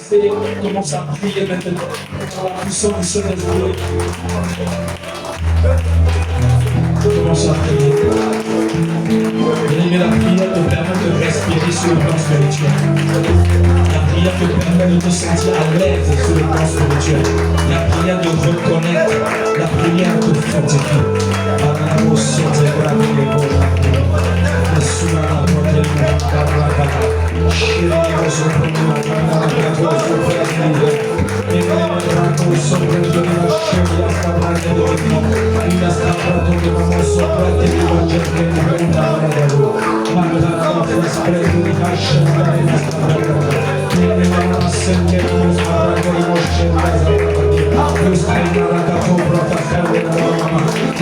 fait, commence à prier maintenant par la puissance du Saint-Esprit. Commence à prier. Bien-aimé, la prière te permet de respirer sur le plan spirituel. La prière te permet de te sentir à l'aise sur le plan spirituel. La prière de reconnaître. La prière te fortifie.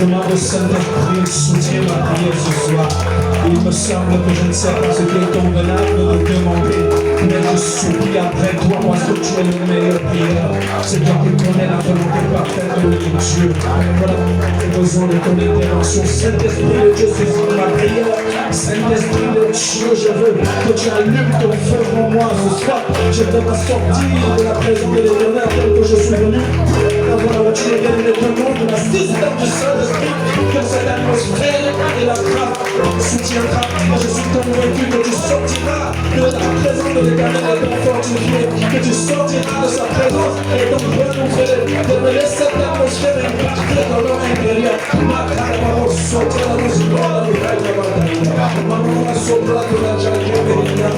Demande au Saint-Esprit de soutien ma prière ce soir. Il me semble que je ne sais pas ce qui est convenable de demander, mais je supplie après toi parce que tu es le meilleur prière. C'est toi qui connais la volonté parfaite de Dieu. Voilà, j'ai besoin de ton intervention. Saint-Esprit de Dieu, c'est ma prière. Saint-Esprit de Dieu, je veux que tu allumes ton feu pour moi ce soir. Je veux pas sortir de la présence de l'Éternel tel que je suis venu. Voilà, tu es bien de monde de la système du Saint-Esprit, que cette atmosphère et la grâce soutiendra. Je suis convaincu que tu sortiras de la présence de l'Éternel et ton fortifié, que tu sortiras de sa présence et ton renouvelé, de me laisser cette atmosphère impacter dans leur intérieur. Ma carrière sortir de nos idoles, maman va sopra de la jaquette et de la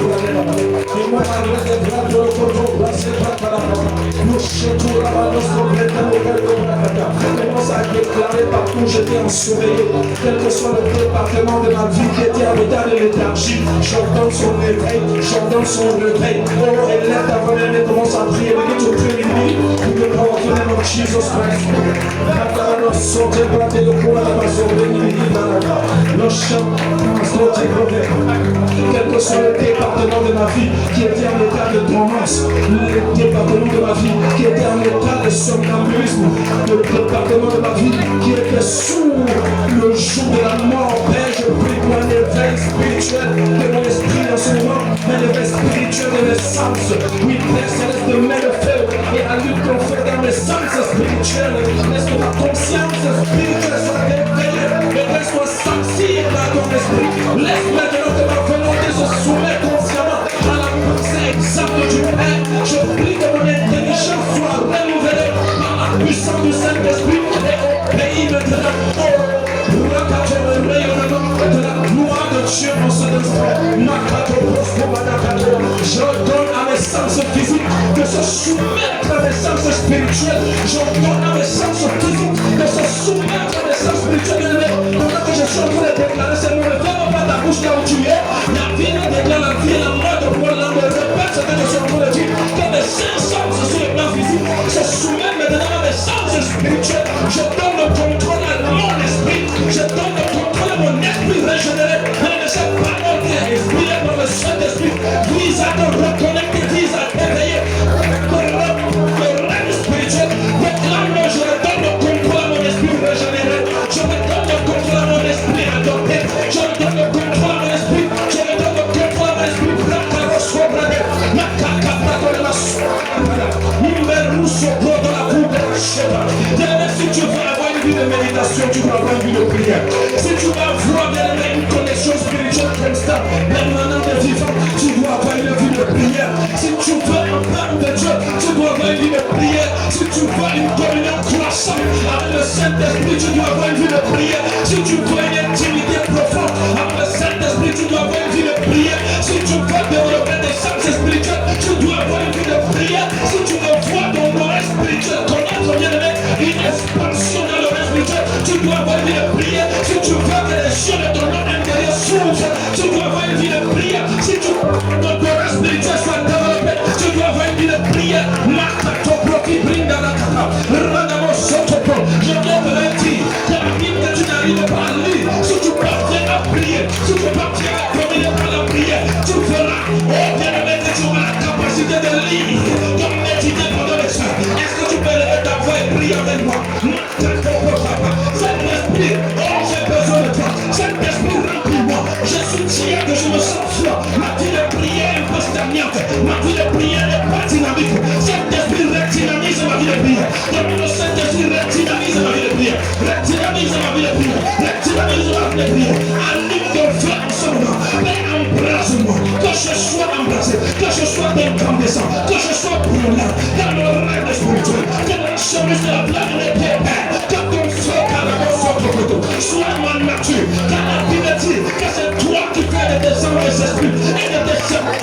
et moi arrête de bras de l'autre placé par la main. Nous chétons là-bas notre prétend au cœur de la cata. Commence à déclarer partout je t'ai ensoleillé, quel que soit le département de ma vie qui était en état de léthargie. J'ordonne son réveil, j'ordonne son réveil. Oh, et lève ta voix et commence à prier. Begin to pray in me. In the powerful name of Jesus Christ. Le chant, quel que soit le département de ma vie qui était en état de dormance, le département de ma vie qui était en état de somnambulisme, le département de ma vie qui était sous le joug de la mort, Père, je prie pour un éveil spirituel de mon esprit en ce moment, un éveil spirituel de mes sens. Oui, Père Céleste, de mets le feu et allume ton feu dans mes sens spirituels. Laisse que ma conscience spirituelle soit réveillée et laisse-moi sensible à ton esprit. Laisse maintenant que ma volonté se soumette consciemment à la pensée exacte du Père. Je prie que mon intelligence soit renouvelée par la puissance du Saint-Esprit et au pays maintenant. De la gloire de Dieu en cet instant. Je donne à mes sens physiques de se soumettre à mes sens spirituels. Je donne à mes sens physiques de se soumettre à mes sens spirituels. Pendant que je suis en train de déclarer, c'est ne ferme pas ta bouche là où tu es. La vie déclare la vie et la mort de Paul Lambert. Répète ce que je suis en train de dire. Que mes cinq sens sur le plan physique se soumettent maintenant à mes sens spirituels. Je donne le contrôle à mon esprit. Je donne le contrôle à mon esprit régénéré. Et cette parole qui est inspirée par le Saint-Esprit vise à te reconnecter, vise à t'éveiller. Le règne spirituel réclame, je redonne le contrôle à mon esprit régénéré. Je redonne le contrôle à mon esprit adopté. Je redonne le contrôle à mon esprit. Je redonne le contrôle à mon esprit. Si tu veux avoir une vie de méditation, tu dois avoir une vie de prière. Si tu veux avoir une connexion spirituelle constante, permanente et vivante, tu dois avoir une vie de prière. Si tu veux un peuple de Dieu, tu dois avoir une vie de prière. Si tu veux une communion croissante avec le Saint-Esprit, tu dois avoir une vie de prière. Si tu veux une intimité profonde avec le Saint-Esprit, tu dois avoir une vie de prière. Si tu veux développer des sens spirituels, tu dois avoir une vie de prière. Si tu veux voir ton oreille spirituel, connaître bien une expansion dans le spirituel, tu dois avoir une vie de prière. Si tu veux que les yeux de ton homme intérieur s'ouvrent, tu dois avoir une vie de prière. Si tu veux que ton oreille spirituel soit développé, tu dois avoir une vie de prière. Martha Topro qui brille dans la cata. Je viens de dire que la Bible que tu n'arrives pas à lire, descend, que je sois brûlé dans le règne spirituel, que dans la chemise de la blague et les pieds, que ton feu, soit ma nature, car la Bible dit que c'est toi qui fais de tes hommes et des esprits et de tes servants.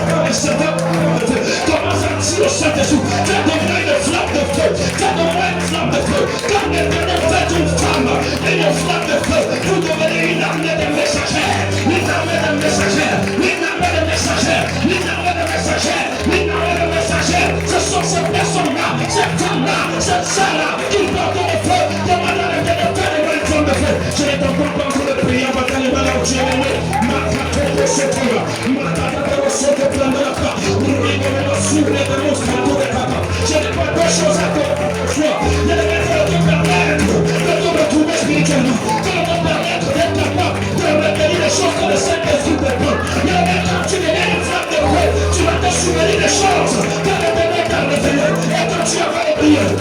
Commence à dire au Saint-Esprit, fais de moi une flamme de feu, fais de moi une flamme de feu, quand l'Éternel fait une femme et une flamme de feu, vous devenez une armée de messagers, une armée de messagers, une armée de messagers, une armée de messagers, une armée de messagers. Ce sont ces personnes-là, ces femmes-là, ces sœurs-là qui portent le feu, demandant à l'Éternel de faire une flamme de feu. Je vais t'en comprendre pour le prier, on va t'aller mal à Dieu. Je n'ai pas deux choses à faire. Il y a des méthodes qui permettent de te retrouver spirituellement, qui vont te permettre d'être capable de retenir les choses que le Saint-Esprit te donne. Il y a des méthodes qui viennent une flamme de feu, tu vas te souvenir des choses que le Seigneur t'a révélées et que tu avais oubliées.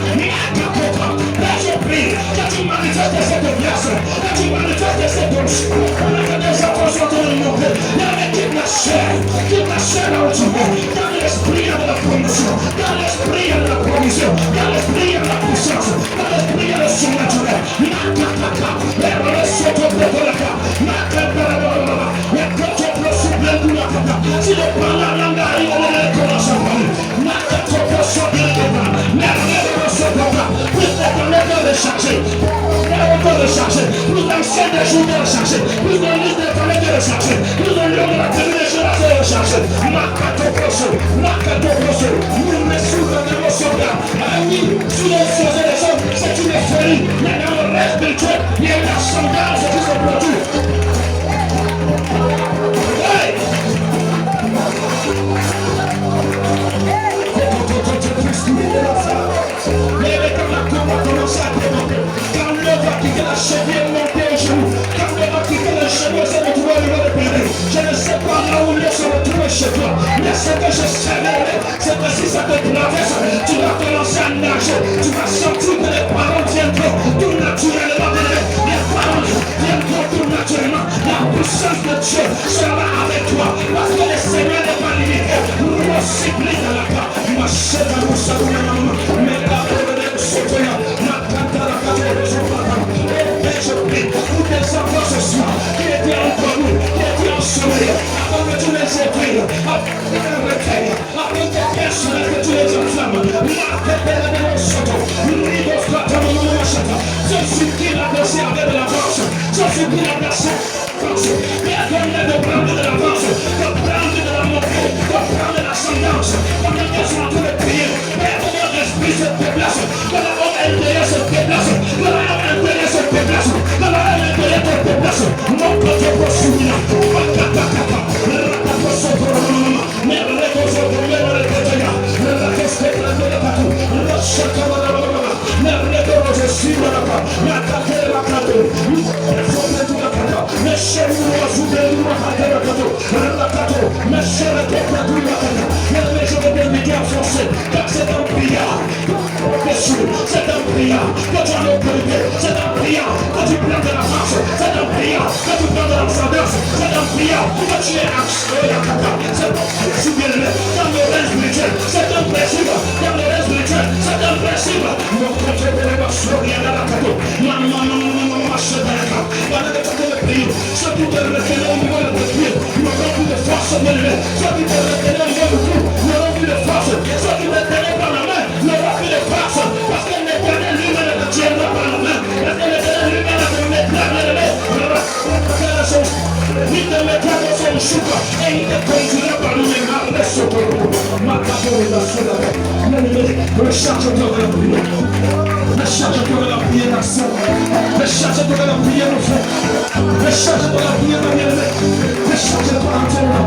Là, je prie que tu manifestes cette grâce, que tu manifestes cette onction. On a fait des enfants sont en train de mourir. Il y a des qui marchaient là où tu es. Dans l'esprit de la promotion, dans l'esprit de la provision, dans l'esprit de la puissance, dans l'esprit de la surnaturel. Si le parle la langue arrive, on ne commence à parler. Plus d'Internet de recharger, de recharger, plus d'anciens des jours de recharger, plus de liste d'Internet de recharger, plus de lieux de la télévision de recharger. Marcato Grosso, nous ne souffrons de vos soldats. Oui, sous les choses et les hommes, c'est une folie. Mais dans le reste spirituel, il y a une ascendance qui se produit. Mais quand la cour va commencer à démonter, quand l'eau va quitter la cheville et monter au genou, quand l'eau va quitter le genou et se retrouver au niveau de pédé, je ne sais pas là où l'eau se retrouve chez toi, mais ce que je sais, c'est que si ça te traverse, tu vas commencer à nager, tu vas sentir que les paroles viendront tout naturellement, les paroles viendront tout naturellement, la puissance de Dieu sera avec toi, parce que le Seigneur n'est pas limité, nous nous supplie dans la part, ma chère, nous savons la maman, mais la je prie pour tes enfants ce soir qui étaient entre nous, qui étaient en sommeil, avant que tu les éveilles, avant que tu les réveilles, avant que tes personnes que tu les enflammes. Je supplie la personne avec de l'avance, je supplie la personne de prendre de l'avance, de prendre de la montée, de prendre de l'ascendance, comme les personnes en train de prier, mais que leur esprit se déplace, que leur homme intérieur se déplace, que leur homme intérieur se déplace, que leur homme intérieur se déplace. Mon côté pour souvenir, mais le réseau de l'homme est le pétaya, le respect de la partout, le chacun de la maman, le réseau de suivre la part, la carte de la carte, le fond de tout la carte, le chef de la soudée de la carte, la carte, le chef de la carte, le réseau de l'homme en français, car c'est un prière, c'est un prière, que tu as l'autorité, c'est un prière, que tu prends de la force, c'est un prière, que tu prends de l'absence, c'est un prière, que tu es accès à la carte, c'est un principe, dans le règne spirituel, c'est un principe, dans le règne spirituel, c'est un principe, mon côté de la marche, rien à la carte, maman, marche dans la carte, dans le côté de prier, ceux qui te retenaient au niveau de tes pieds, ils n'ont plus de force de lever, ceux qui te retenaient au niveau du cou, ils n'auront plus de force, ceux qui te tenaient par la main, n'auront plus de force, parce que l'Éternel lui-même ne te tiendra par la main, parce que l'Éternel lui-même ne te mettra dans les mains, il te mettra dans son soupe, et il te conduira par lui-même, recharge-toi de la prière, recharge-toi de la prière d'action, recharge-toi de la prière au fond, recharge-toi de la prière de bien-aimé, recharge-toi en ton nom,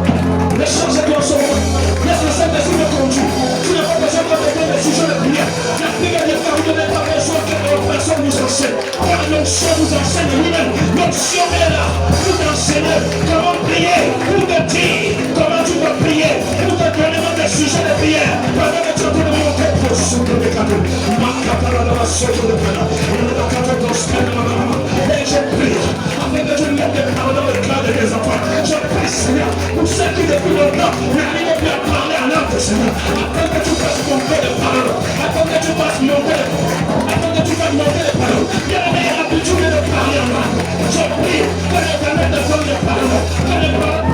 recharge-toi en son nom, laisse le Saint-Esprit me conduire, tu n'as pas besoin de répéter les sujets de prière, la prière n'est pas vous donner par besoin que personne vous enseigne, car l'onction vous enseigne lui-même, l'onction est là, vous enseignez comment prier, vous te dire comment tu dois prier, vous te donner des sujets de prière, pendant que tu as donné mon tête pour souffler des cadeaux, ma capara de la sorte de pena, et je prie, afin que tu mettes des paroles dans le cadre de mes enfants. Je prie, Seigneur, pour ceux qui depuis longtemps n'arrivent plus à parler à l'autre, Seigneur. Attends que tu fasses monter les paroles. Attends que tu fasses monter les paroles. Attends que tu fasses monter les paroles. Il y a la meilleure habitude de parler en langue. Je prie que l'Éternel te donne les paroles. Que les paroles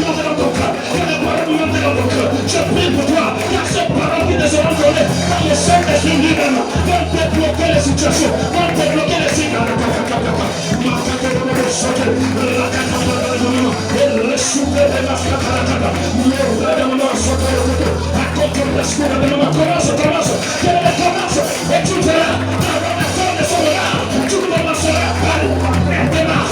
montent dans ton cœur. Que les paroles montent dans ton cœur. Je prie pour toi, car ces paroles qui te seront données par le Saint-Esprit lui-même vont débloquer les situations, vont débloquer les signes. Commence, et tu verras, la fin de son regard, tu commenceras par démarre,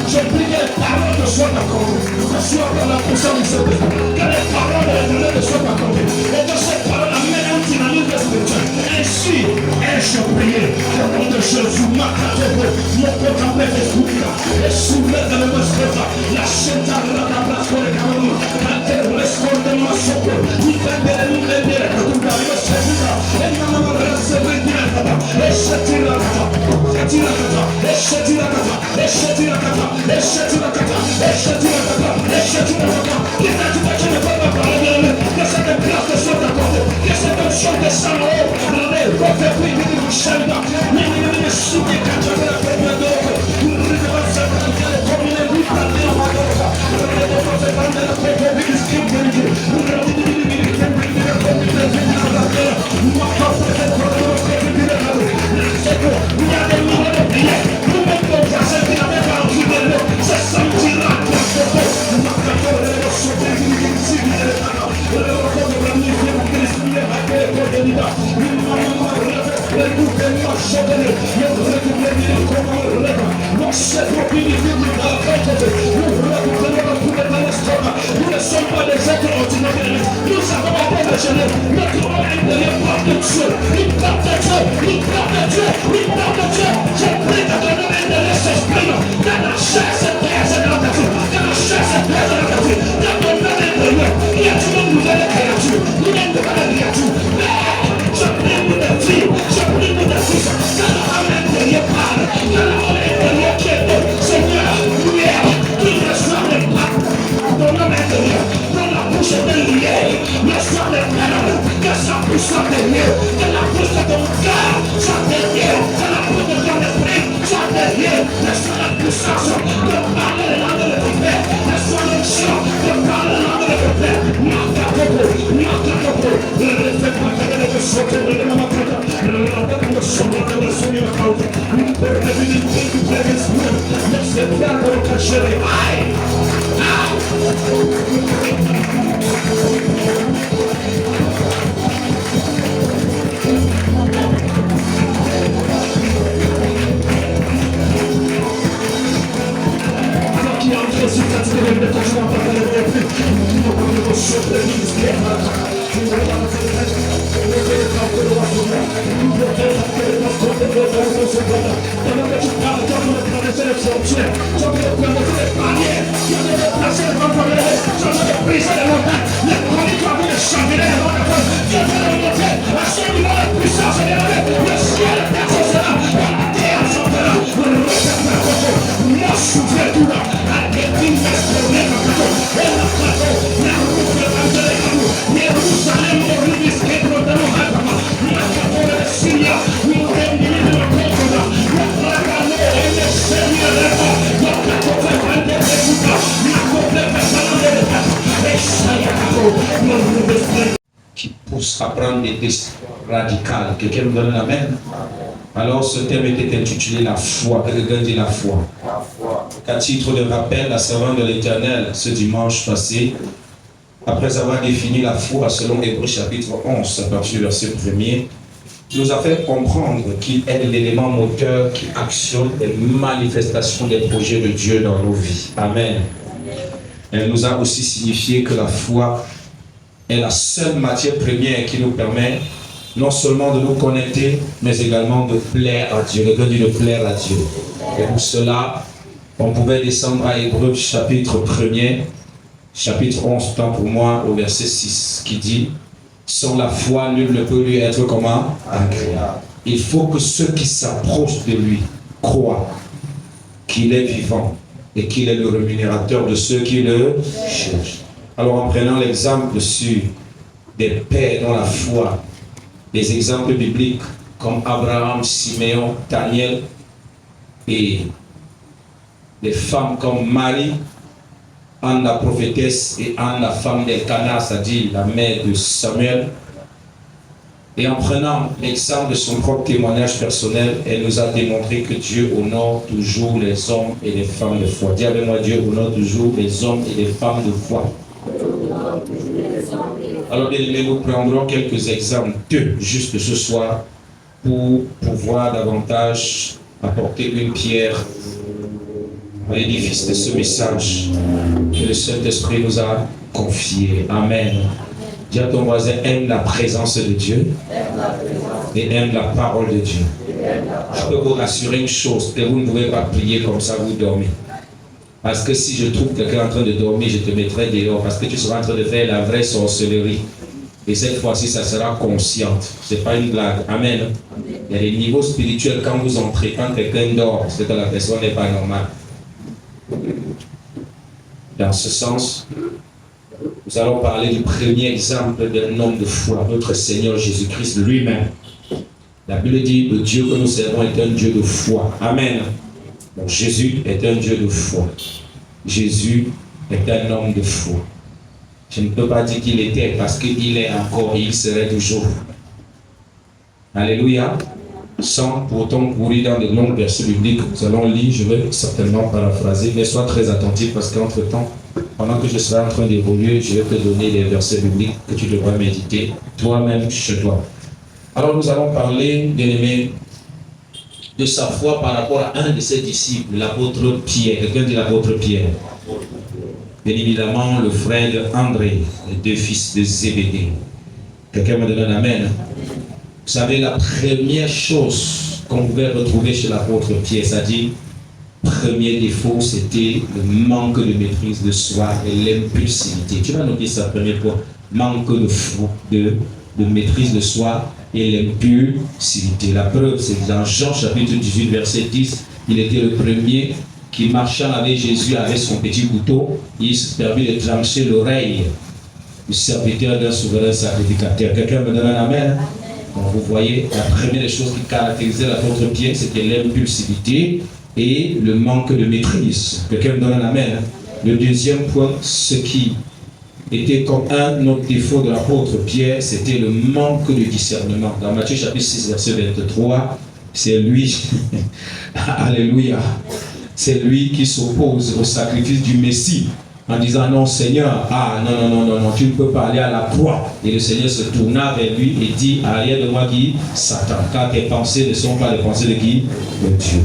je prie que les paroles ne soient pas comptées, ne soient pas la puissance du Saint-Esprit, que les paroles de l'Éternel ne soient pas comptées, et que ces paroles amènent un dynamisme spirituel. Ainsi, ai-je prié, au nom de Jésus, ma catégorie, mon contemplé l'esprit, et soulève de l'esprit, la chenta de la place pour les camarades, la terre restore de ma soppe, ni perdere, ni perdere, que tu la recevra, et non me recevrai directement, et je tire la cata, et tire la cata, et je tire la cata, et je tire la cata, et je tire la cata, et je tire la cata, et je tire la cata, qui t'a dit que tu ne peux pas parler de lui, que cette grâce te soit accordée, que cette onction descende en haut, le refait prix de l'Échelle, mais souillé quand tu as la première d'or, nous devons se prendre comme une vie par les amadors, nous devons se prendre la première vie du script de Dieu, nous devons se prendre la première vie de la terre, nous devons se prendre la première vie de la terre, c'est que il y a des milliers de billets, nous mettons en place qui n'avaient pas envie de l'eau, c'est sentir la place de l'eau, nous devons se sauver d'une civile de l'État, nous devons se prendre la musique de Christ, nous devons se prendre la musique nous ne sommes pas des êtres ordinaires, nous avons appelé le Seigneur, notre rôle est de les porter de Dieu, une porte de Dieu, une porte de Dieu, une porte de Dieu. Je prie que ton nom est de s'exprimer dans la chair, cette terre, c'est dans la nature, dans la chair, cette terre, c'est dans la nature, dans ton nom est de Dieu. Il y a toujours une nouvelle créature, une nouvelle créature. Je prie pour tes filles, je prie pour tes fils, que la âme intérieure parle, que la âme intérieure quitte. Seigneur, lumière, qu'il reçoive les pas, ton nom intérieur, dans la bouche de lier, reçoive les paroles, que sa bouche soit derrière, que la bouche de ton cœur soit derrière, que la bouche de ton esprit soit derrière, reçois la puissance de parler les langues de ton père, reçois l'onction de parler les langues de ton père, marque à propos, ne fais pas que les choses soient de la matin, ne soient pas de la sourire à cause, une peur de l'unité du Père Esprit, ne sais pas de le cacher, aïe, qui entre sur ta télé, ne t'en pas de la plus, nous ne sommes pas de l'unité, Yes. qui pousse à prendre des décisions radicales. Quelqu'un me donne un amen? Alors ce thème était intitulé la foi. Quelqu'un dit la foi. À titre de rappel, la servante de l'Éternel, ce dimanche passé, après avoir défini la foi selon Hébreux chapitre 11, à partir du verset 1er, nous a fait comprendre qu'il est l'élément moteur qui actionne les manifestations des projets de Dieu dans nos vies. Amen. Elle nous a aussi signifié que la foi est la seule matière première qui nous permet non seulement de nous connecter, mais également de plaire à Dieu. Quelqu'un dit de plaire à Dieu. Et pour cela, on pouvait descendre à Hébreux chapitre 1er, chapitre 11, tant pour moi, au verset 6, qui dit « Sans la foi, nul ne peut lui être comment? Agréable. Il faut que ceux qui s'approchent de lui croient qu'il est vivant et qu'il est le rémunérateur de ceux qui le cherchent. » Alors en prenant l'exemple sur des pères dans la foi, des exemples bibliques comme Abraham, Siméon, Daniel, et des femmes comme Marie, Anne la prophétesse et Anne la femme d'Elkana, c'est-à-dire la mère de Samuel. Et en prenant l'exemple de son propre témoignage personnel, elle nous a démontré que Dieu honore toujours les hommes et les femmes de foi. Dis avec moi, Dieu honore toujours les hommes et les femmes de foi. Alors bien aimés, nous prendrons quelques exemples, deux juste ce soir, pour pouvoir davantage apporter une pierre à l'édifice de ce message que le Saint-Esprit nous a confié. Amen. Dis à ton voisin, aime la présence de Dieu et aime la parole de Dieu. Je peux vous rassurer une chose, que vous ne pouvez pas prier comme ça, vous dormez. Parce que si je trouve quelqu'un en train de dormir, je te mettrai dehors, parce que tu seras en train de faire la vraie sorcellerie. Et cette fois-ci, ça sera consciente. Ce n'est pas une blague. Amen. Il y a des niveaux spirituels, quand vous entrez, quand quelqu'un dort, c'est que la personne n'est pas normale. Dans ce sens, nous allons parler du premier exemple d'un homme de foi, notre Seigneur Jésus-Christ lui-même. La Bible dit que le Dieu que nous servons est un Dieu de foi. Amen. Donc Jésus est un Dieu de foi. Jésus est un homme de foi. Je ne peux pas dire qu'il était parce qu'il est encore et il serait toujours. Alléluia. Sans pourtant courir dans de longs versets bibliques, nous allons lire, je vais certainement paraphraser, mais sois très attentif parce qu'entre-temps, pendant que je serai en train d'évoluer, je vais te donner les versets bibliques que tu devras méditer toi-même chez toi. Alors nous allons parler, bien aimé, de sa foi par rapport à un de ses disciples, l'apôtre Pierre. Quelqu'un dit l'apôtre Pierre. Bien évidemment, le frère d'André, les deux fils de Zébédée. Quelqu'un me donne un amen. Vous savez, la première chose qu'on pouvait retrouver chez l'apôtre Pierre, c'est-à-dire, premier défaut, c'était le manque de maîtrise de soi et l'impulsivité. Tu vas noter ça, premier point. Manque de maîtrise de soi et l'impulsivité. La preuve, c'est dans Jean chapitre 18, verset 10, il était le premier qui, marchant avec Jésus avec son petit couteau, il se permet de trancher l'oreille du serviteur d'un souverain sacrificateur. Quelqu'un me donne un amen? Donc vous voyez, la première des choses qui caractérisait l'apôtre Pierre, c'était l'impulsivité et le manque de maîtrise. Quelqu'un me donne un amen? Le deuxième point, ce qui était comme un autre défaut de l'apôtre Pierre, c'était le manque de discernement. Dans Matthieu chapitre 6, verset 23, c'est lui, alléluia, c'est lui qui s'oppose au sacrifice du Messie en disant non Seigneur, non, tu ne peux pas aller à la croix. Et le Seigneur se tourna vers lui et dit, arrière de moi qui Satan, car tes pensées ne sont pas les pensées de qui? De Dieu.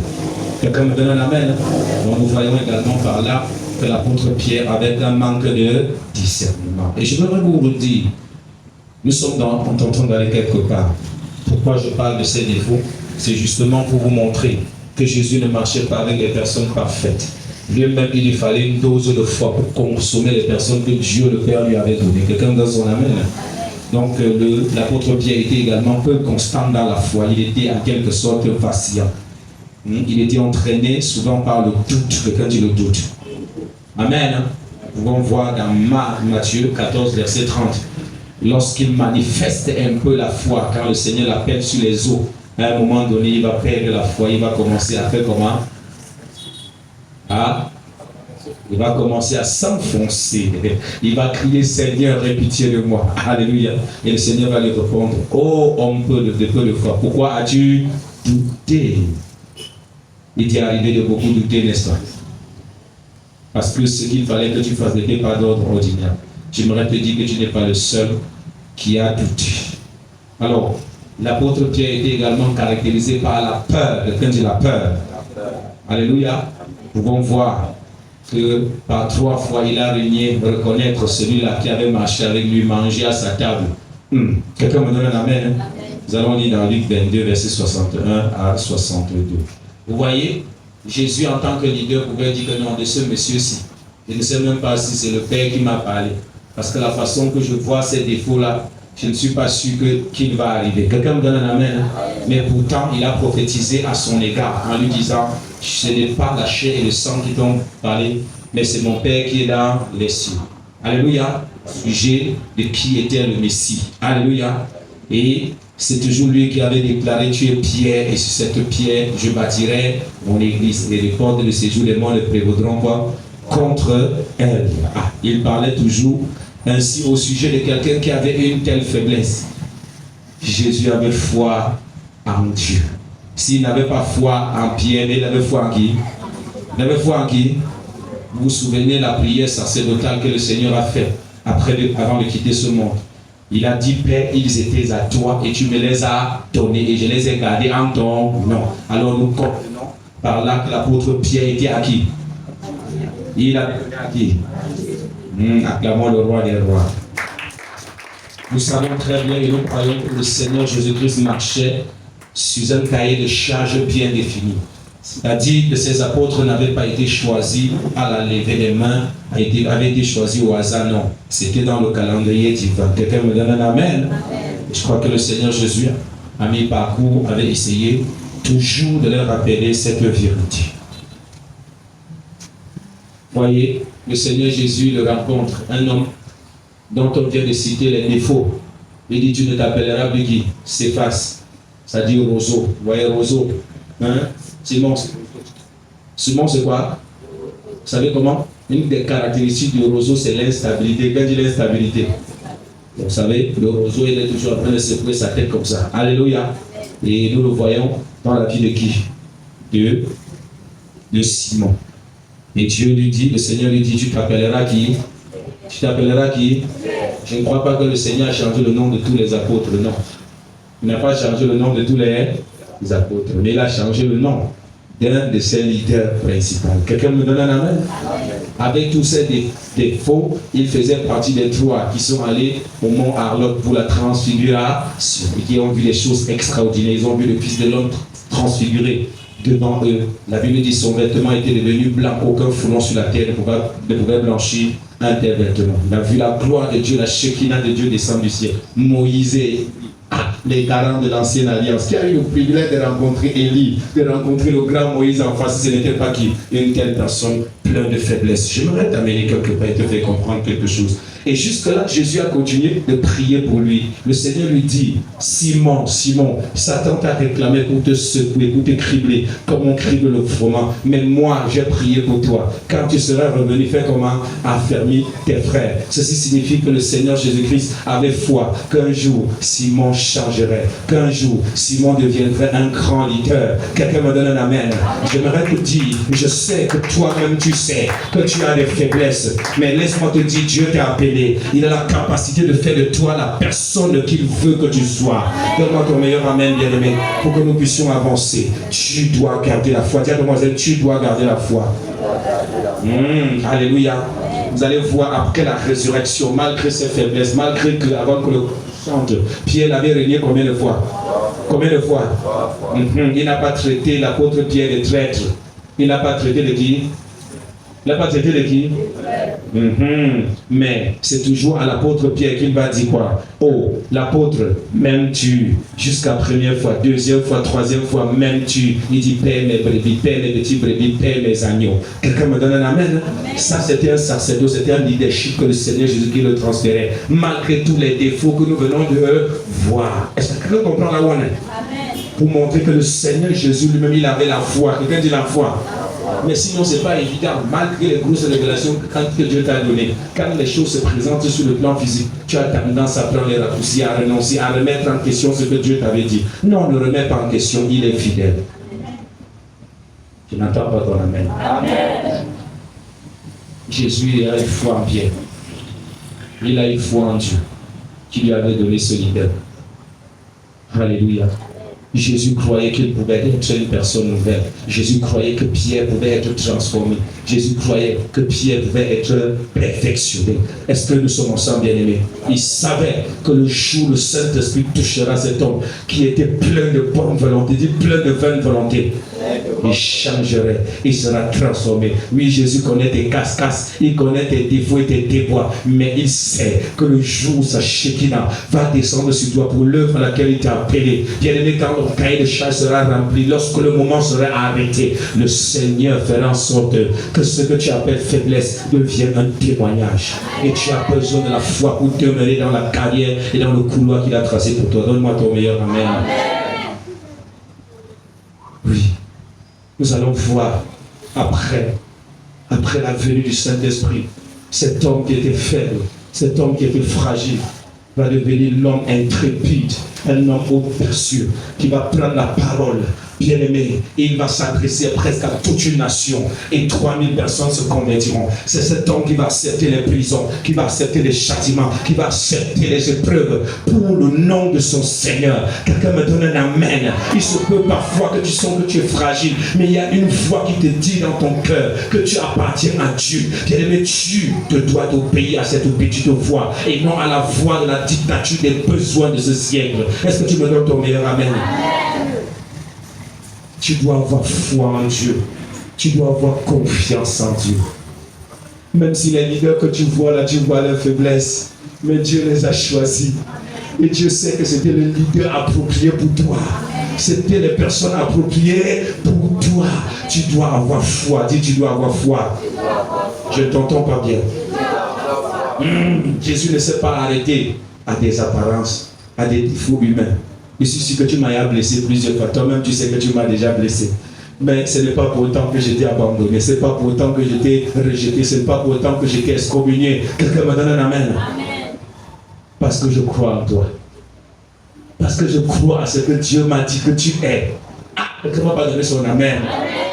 Quelqu'un me donne un amen. Donc nous voyons également par là que l'apôtre Pierre avait un manque de discernement. Et je voudrais vous dire, nous sommes en train d'aller quelque part. Pourquoi je parle de ces défauts? C'est justement pour vous montrer que Jésus ne marchait pas avec les personnes parfaites. Lui-même, il lui fallait une dose de foi pour consommer les personnes que Dieu le Père lui avait données. Quelqu'un dans son amen. Donc l'apôtre Pierre était également peu constant dans la foi. Il était en quelque sorte vacillant. Il était entraîné souvent par le doute. Quelqu'un dit le doute. Amen. Nous pouvons voir dans Matthieu 14, verset 30. Lorsqu'il manifeste un peu la foi, quand le Seigneur l'appelle sur les eaux, à un moment donné, il va perdre la foi. Il va commencer à faire comment? il va commencer à s'enfoncer. Il va crier, Seigneur, aie pitié de moi. Alléluia. Et le Seigneur va lui répondre, oh homme peu de foi, pourquoi as-tu douté? Il t'est arrivé de beaucoup douter, n'est-ce pas? Parce que ce qu'il fallait que tu fasses n'était pas d'ordre ordinaire. J'aimerais te dire que tu n'es pas le seul qui a douté. Alors, l'apôtre Pierre était également caractérisé par la peur. Quelqu'un dit la peur. Alléluia. Nous pouvons voir que par 3 fois il a régné reconnaître celui-là qui avait marché avec lui, manger à sa table. Quelqu'un me donne un amen. Nous allons lire dans Luc 22, verset 61 à 62. Vous voyez, Jésus en tant que leader pouvait dire que non, de ce monsieur-ci, je ne sais même pas si c'est le Père qui m'a parlé. Parce que la façon que je vois ces défauts-là, je ne suis pas sûr qu'il va arriver. Quelqu'un me donne un amen. Mais pourtant, il a prophétisé à son égard en lui disant, ce n'est pas la chair et le sang qui t'ont parlé, mais c'est mon Père qui est dans les cieux. Alléluia. Sujet de qui était le Messie. Alléluia. Et c'est toujours lui qui avait déclaré, tu es pierre, et sur cette pierre, je bâtirai mon église. Et les portes de séjour, les morts ne prévaudront pas contre elle. Il parlait toujours ainsi au sujet de quelqu'un qui avait une telle faiblesse. Jésus avait foi en Dieu. S'il n'avait pas foi en Pierre, mais il avait foi en qui? Il avait foi en qui? Vous vous souvenez de la prière sacerdotale que le Seigneur a fait avant de quitter ce monde? Il a dit, Père, ils étaient à toi et tu me les as donnés et je les ai gardés en ton nom. Alors nous comprenons par là que l'apôtre Pierre était à qui? Il a à qui? Acclamons le roi des rois. Nous savons très bien et nous croyons que le Seigneur Jésus-Christ marchait sur un cahier de charges bien défini. C'est-à-dire que ces apôtres n'avaient pas été choisis à la levée des mains, avaient été choisis au hasard, non. C'était dans le calendrier divin. Quelqu'un me donne un amen. Je crois que le Seigneur Jésus, à mi-parcours, avait essayé toujours de leur rappeler cette vérité. Voyez, le Seigneur Jésus le rencontre, un homme dont on vient de citer les défauts. Il dit, tu ne t'appelleras plus qui? Céphas. Ça dit roseau. Vous voyez, roseau. Simon, c'est quoi? Vous savez comment? Une des caractéristiques du roseau, c'est l'instabilité. Quand il dit l'instabilité, vous savez, le roseau, il est toujours en train de secouer sa tête comme ça. Alléluia. Et nous le voyons dans la vie de qui? De Simon. Et Dieu lui dit, le Seigneur lui dit, tu t'appelleras qui? Tu t'appelleras qui? Je ne crois pas que le Seigneur a changé le nom de tous les apôtres, non. Il n'a pas changé le nom de tous les apôtres, mais il a changé le nom d'un de ses leaders principaux. Quelqu'un me donne un amen? Avec tous ces défauts, il faisait partie des 3 qui sont allés au mont Arlot pour la transfiguration et qui ont vu des choses extraordinaires. Ils ont vu le Fils de l'homme transfiguré devant eux. La Bible dit son vêtement était devenu blanc, aucun foulon sur la terre ne pouvait blanchir un tel vêtement. Il a vu la gloire de Dieu, la Shekinah de Dieu descendre du ciel. Moïse, les garants de l'ancienne alliance, qui a eu le privilège de rencontrer Élie, de rencontrer le grand Moïse en face, ce n'était pas qui? Une telle personne pleine de faiblesse. J'aimerais t'amener quelque part et te faire comprendre quelque chose. Et jusque-là, Jésus a continué de prier pour lui. Le Seigneur lui dit, Simon, Simon, Satan t'a réclamé pour te secouer, pour te cribler, comme on crible le froment. Mais moi, j'ai prié pour toi. Quand tu seras revenu, fais comment? Affermis tes frères. Ceci signifie que le Seigneur Jésus-Christ avait foi qu'un jour, Simon changerait. Qu'un jour, Simon deviendrait un grand leader. Quelqu'un me donne un amen. J'aimerais te dire, je sais que toi-même tu sais que tu as des faiblesses. Mais laisse-moi te dire, Dieu t'a appelé. Il a la capacité de faire de toi la personne qu'il veut que tu sois. Donne-moi ton meilleur amen, bien-aimé, pour que nous puissions avancer. Tu dois garder la foi. Dis à demoiselle, tu dois garder la foi. Alléluia. Vous allez voir après la résurrection, malgré ses faiblesses, malgré que, avant que le chante, Pierre avait régné combien de fois? Combien de fois? Il n'a pas traité l'apôtre Pierre de traître. Il n'a pas traité de qui? Il n'a pas traité de qui? Mais c'est toujours à l'apôtre Pierre qu'il va dire quoi? Oh, l'apôtre, m'aimes-tu? Jusqu'à première fois, deuxième fois, troisième fois, m'aimes-tu? Il dit, paie mes brebis, paie mes petits brebis, paie mes agneaux. Quelqu'un me donne un amen? Ça, c'était un sacerdoce, c'était un leadership que le Seigneur Jésus-Christ le transférait, malgré tous les défauts que nous venons de voir. Est-ce que quelqu'un comprend là où on est? Pour montrer que le Seigneur Jésus lui-même, il avait la foi. Quelqu'un dit la foi. Mais sinon, ce n'est pas évident. Malgré les grosses révélations que Dieu t'a données, quand les choses se présentent sur le plan physique, tu as tendance à prendre les raccourcis, à renoncer, à remettre en question ce que Dieu t'avait dit. Non, ne remets pas en question, il est fidèle. Je n'entends pas ton amen. Amen. Jésus a une foi en Pierre. Il a une foi en Dieu qui lui avait donné ce leader. Alléluia. Jésus croyait qu'il pouvait être une personne nouvelle. Jésus croyait que Pierre pouvait être transformé. Jésus croyait que Pierre pouvait être perfectionné. Est-ce que nous sommes ensemble, bien-aimés? Il savait que le jour où le Saint-Esprit touchera cet homme qui était plein de bonne volonté, plein de bonne volonté, il changerait, il sera transformé. Oui, Jésus connaît tes casse-casse, il connaît tes défauts et tes déboires, mais il sait que le jour où sa Shekinah va descendre sur toi pour l'œuvre à laquelle il t'a appelé, bien-aimé, quand ton cahier de charge sera rempli, lorsque le moment sera arrêté, le Seigneur fera en sorte que ce que tu appelles faiblesse devienne un témoignage. Et tu as besoin de la foi pour demeurer dans la carrière et dans le couloir qu'il a tracé pour toi. Donne-moi ton meilleur amen. Oui. Nous allons voir après la venue du Saint-Esprit, cet homme qui était faible, cet homme qui était fragile, va devenir l'homme intrépide, un homme audacieux, qui va prendre la parole, bien-aimé, et il va s'adresser presque à toute une nation, et 3000 personnes se convertiront. C'est cet homme qui va accepter les prisons, qui va accepter les châtiments, qui va accepter les épreuves pour le nom de son Seigneur. Quelqu'un me donne un amen. Il se peut parfois que tu sens que tu es fragile, mais il y a une voix qui te dit dans ton cœur que tu appartiens à Dieu. Bien-aimé, tu te dois d'obéir à cette petite voix et non à la voix de la dictature des besoins de ce siècle. Est-ce que tu me donnes ton meilleur amen? Tu dois avoir foi en Dieu. Tu dois avoir confiance en Dieu. Même si les leaders que tu vois là, tu vois leurs faiblesses, mais Dieu les a choisis. Et Dieu sait que c'était le leader approprié pour toi. C'était les personnes appropriées pour toi. Tu dois avoir foi. Dis, tu dois avoir foi. Je ne t'entends pas bien. Jésus ne s'est pas arrêté à des apparences, à des défauts humains. Il suffit que tu m'aies blessé plusieurs fois. Toi-même, tu sais que tu m'as déjà blessé. Mais ce n'est pas pour autant que j'étais abandonné. Ce n'est pas pour autant que j'étais rejeté. Ce n'est pas pour autant que j'étais excommunié. Quelqu'un me donne un amen. Parce que je crois en toi. Parce que je crois à ce que Dieu m'a dit que tu es. Ah, quelqu'un ne va pas donner son amen.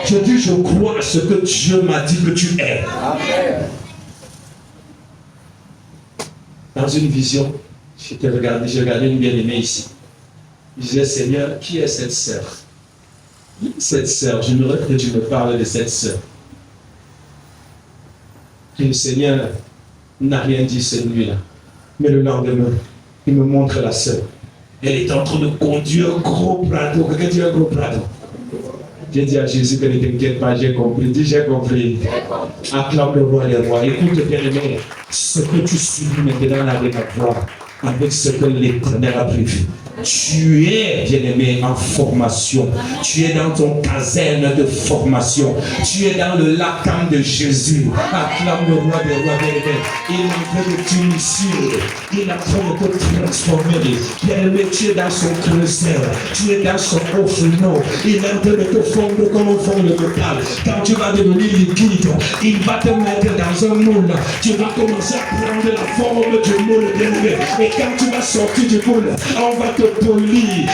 Je dis, je crois à ce que Dieu m'a dit que tu es. Amen. Dans une vision, j'ai regardé une bien-aimée ici. Je disais, Seigneur, qui est cette sœur? Cette sœur, j'aimerais que tu me parles de cette sœur. Et le Seigneur n'a rien dit cette nuit-là. Mais le lendemain, il me montre la sœur. Elle est en train de conduire un gros plateau. Quelqu'un dit un gros plateau. J'ai dit à Jésus que ne t'inquiète pas, j'ai compris. Dis, j'ai compris. Acclame le roi des rois. Écoute, bien-aimé, ce que tu subis maintenant n'a rien à voir avec ce que l'Éternel a prévu. Tu es, bien-aimé, en formation. Tu es dans ton caserne de formation. Tu es dans le lacan de Jésus. Acclame le roi des rois, bien-aimé. Il est en train de t'initier. Il est en train de te transformer. Bien-aimé, tu es dans son creuset. Tu es dans son offre-nom. Il est en train de te fondre comme on fond le métal. Quand tu vas devenir liquide, il va te mettre dans un moule. Tu vas commencer à prendre la forme du moule, bien-aimé. Et quand tu vas sortir du moule, on va te polir,